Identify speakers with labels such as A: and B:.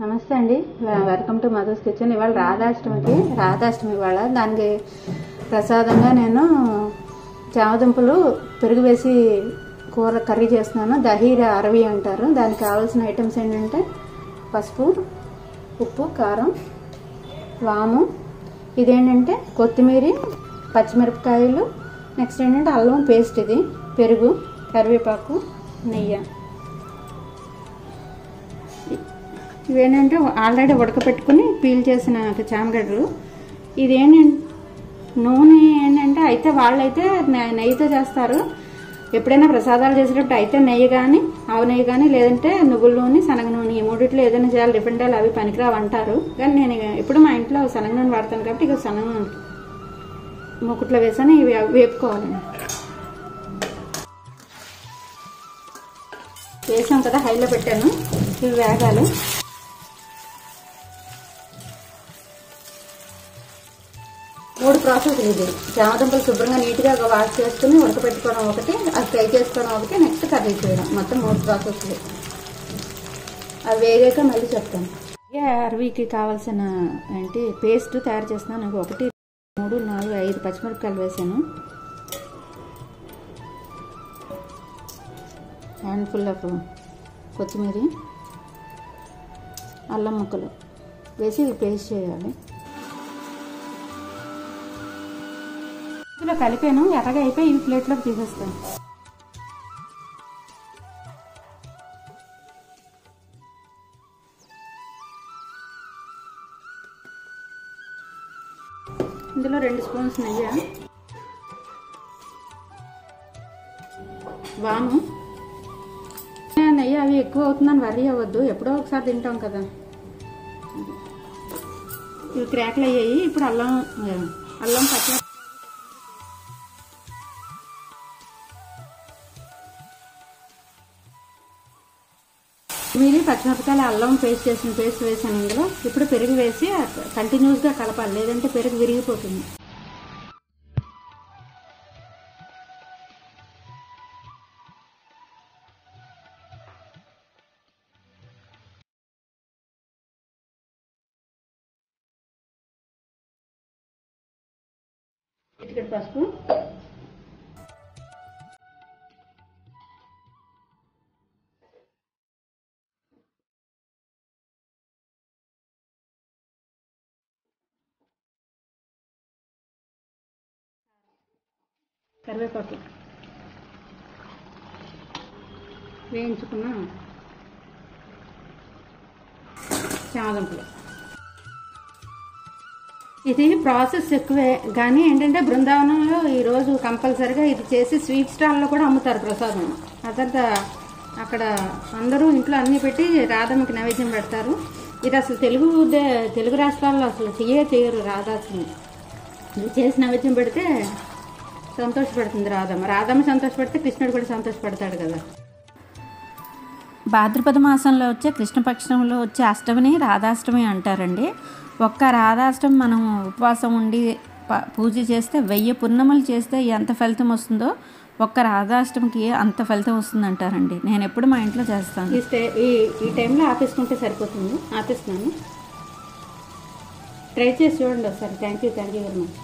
A: నమస్తే అండి, welcome to Madhu's kitchen. ఇవాళ రాధాష్టమి ఇవాళ. దానికి ప్రసాదంగా నేను చామదుంపలు పెరుగు వేసి కర్రీ చేస్తున్నాను. దహీర అరవి అంటారు. దానికి కావాల్సిన ఐటమ్స్ ఏంటంటే పసుపు, ఉప్పు, కారం, వాము, ఇదేంటంటే కొత్తిమీర, పచ్చిమిరపకాయలు, నెక్స్ట్ ఏంటంటే అల్లం పేస్ట్, ఇది పెరుగు, కరివేపాకు, నెయ్యి. ఇవేంటంటే ఆల్రెడీ ఉడకపెట్టుకుని పీల్ చేసిన చామగడ్డలు. ఇదేంటంటే నూనె ఏంటంటే అయితే వాళ్ళైతే నెయ్యితో చేస్తారు. ఎప్పుడైనా ప్రసాదాలు చేసేటప్పుడు అయితే నెయ్యి కానీ ఆవు నెయ్యి కానీ లేదంటే నువ్వుల నూనె, శనగ నూనె, ఈ మూడిట్లో ఏదైనా చేయాలి. రిఫైండ్ ఆయిల్ అవి పనికిరావు అంటారు. కానీ నేను ఎప్పుడు మా ఇంట్లో శనగ నూనె వాడతాను కాబట్టి ఇక శనగ నూనె మూకుట్లో వేసాను. ఇవి వేపుకోవాలండి. వేసాం కదా, హైలో పెట్టాను. ఇవి వేగాలి. మూడు ప్రాసెస్ ఇది. చామదుంపలు శుభ్రంగా నీట్గా వాష్ చేసుకుని ఉడకపెట్టుకోవడం ఒకటి, అది ఫ్రై చేసుకోవడం ఒకటి, నెక్స్ట్ కర్రీ చేయడం. మొత్తం 3 ప్రాసెస్లు. అవి వేగాక మళ్ళీ చెప్తాను. అరవికి కావాల్సిన పేస్ట్ తయారు చేస్తున్నాను. 1, 3, 4, 5 పచ్చిమిరపకాయలు వేసాను. హ్యాండ్ఫుల్ ఆఫ్ కొత్తిమీర, అల్లం ముక్కలు వేసి పేస్ట్ చేయాలి. ఇందులో కలిపాను, ఎర్రగా అయిపోయి ఈ ప్లేట్లోకి తీసేస్తాను. ఇందులో 2 స్పూన్స్ నెయ్యి, వాము. నెయ్యి అవి ఎక్కువ అవుతుందని వరి అవ్వద్దు, ఎప్పుడో ఒకసారి తింటాం కదా. ఇవి క్రాక్లు అయ్యాయి. ఇప్పుడు అల్లం పచ్చి పచ్చిమిరపకాయలు, అల్లం పేస్ట్ చేసిన పేస్ట్ వేసాను ఇందులో. ఇప్పుడు పెరుగు వేసి కంటిన్యూస్గా కలపాలి, లేదంటే పెరుగు విరిగిపోతుంది. ఇక్కడ పసుపు, కరివేపాకు వేయించుకున్న చామదుంపలు. ఇది ప్రాసెస్ ఎక్కువే, కానీ ఏంటంటే బృందావనంలో ఈరోజు కంపల్సరిగా ఇది చేసి స్వీట్ స్టాల్లో కూడా అమ్ముతారు ప్రసాదం. అదంతా అక్కడ అందరూ ఇంట్లో అన్నీ పెట్టి రాధమ్మకి నైవేద్యం పెడతారు. ఇది అసలు తెలుగు రాష్ట్రాల్లో అసలు చేయరు రాధాష్టమి. ఇది చేసి నైవేద్యం పెడితే సంతోషపడుతుంది రాధమ్మ సంతోషపడితే కృష్ణుడు కూడా సంతోషపడతాడు కదా.
B: భాద్రపద మాసంలో వచ్చే కృష్ణపక్షంలో వచ్చే అష్టమిని రాధాష్టమి అంటారండి. ఒక్క రాధాష్టమి మనం ఉపవాసం ఉండి పూజ చేస్తే 1000 పున్నములు చేస్తే ఎంత ఫలితం వస్తుందో ఒక్క రాధాష్టమికి అంత ఫలితం వస్తుంది అంటారండి. నేను ఎప్పుడు మా ఇంట్లో చేస్తాను.
A: ఈ టైంలో ఆపేసుకుంటే సరిపోతుంది. ఆపేస్తున్నాను. ట్రై చేసి చూడండి ఒకసారి. Thank you very much.